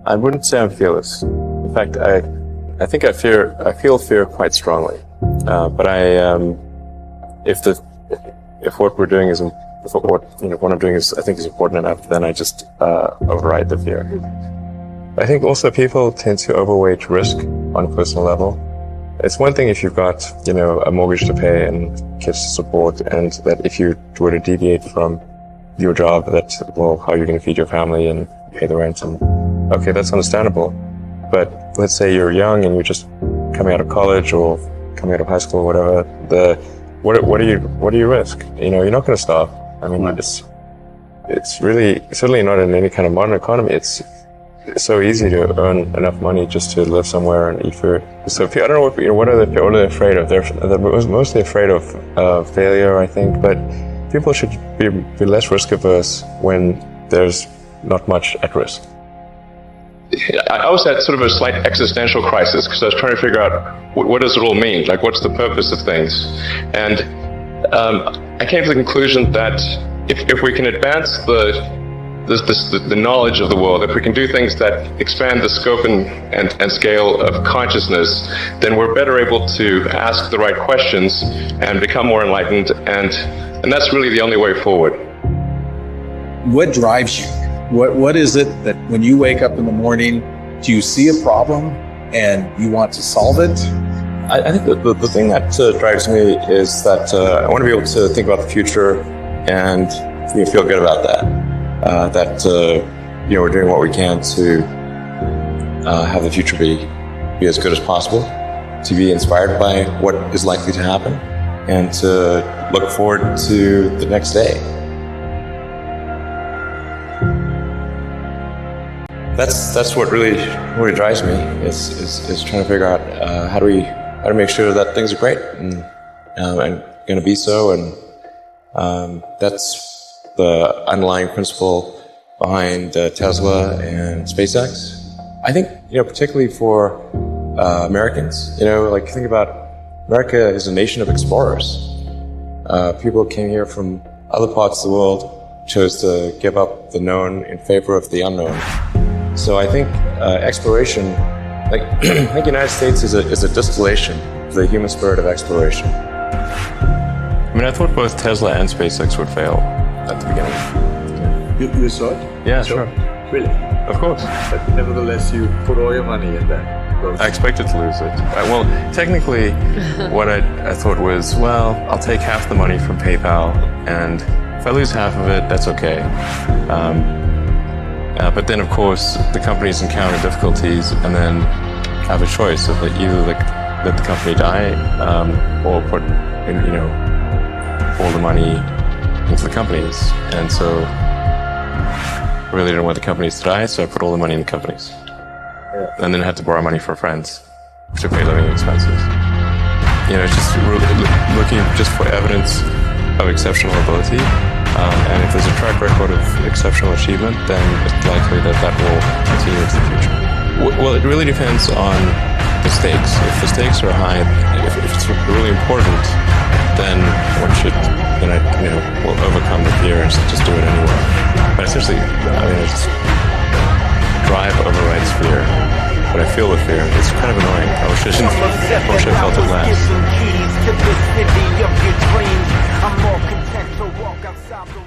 I wouldn't say I'm fearless. In fact, I think I feel fear quite strongly. But if what we're doing is, what I'm doing is, I think is important enough, then I just override the fear. I think also people tend to overweight risk on a personal level. It's one thing if you've got, a mortgage to pay and kids to support, and that if you were to deviate from your job, how are you going to feed your family and pay the rent? And okay, that's understandable. But let's say you're young and you're just coming out of college or coming out of high school, or whatever. What do you risk? You're not going to starve. I mean, it's really certainly not in any kind of modern economy. It's so easy to earn enough money just to live somewhere and eat food. So I don't know what are they afraid of? They're mostly afraid of failure, I think. But people should be less risk averse when there's not much at risk. I was at sort of a slight existential crisis because I was trying to figure out what does it all mean? Like, what's the purpose of things? And I came to the conclusion that if we can advance the knowledge of the world, if we can do things that expand the scope and scale of consciousness, then we're better able to ask the right questions and become more enlightened, and that's really the only way forward. What drives you? What is it that when you wake up in the morning, do you see a problem and you want to solve it? I think the thing that drives me is that I want to be able to think about the future and feel good about that. We're doing what we can to have the future be as good as possible, to be inspired by what is likely to happen, and to look forward to the next day. That's what really drives me is trying to figure out how to make sure that things are great and going to be so, and that's the underlying principle behind Tesla and SpaceX. I think particularly for Americans, think about America is a nation of explorers. People came here from other parts of the world, chose to give up the known in favor of the unknown. So I think exploration, I think the United States is a distillation of the human spirit of exploration. I mean, I thought both Tesla and SpaceX would fail at the beginning. You saw it? Yeah, sure. Really? Of course. But nevertheless, you put all your money in that. I expected to lose it. Well, technically, what I thought was, I'll take half the money from PayPal, and if I lose half of it, that's okay. But then, of course, the companies encounter difficulties and then have a choice of either let the company die or put all the money into the companies. And so I really didn't want the companies to die, so I put all the money in the companies. Yeah. And then I had to borrow money from friends to pay living expenses. Just really looking just for evidence of exceptional ability. And if there's a track record of exceptional achievement, then it's likely that will continue into the future. Well, it really depends on the stakes. If the stakes are high, if it's really important, then one should, will overcome the fear and just do it anyway. But essentially, it's drive overrides fear. But I feel the fear. It's kind of annoying. I wish I felt it less. I'm more content to walk outside the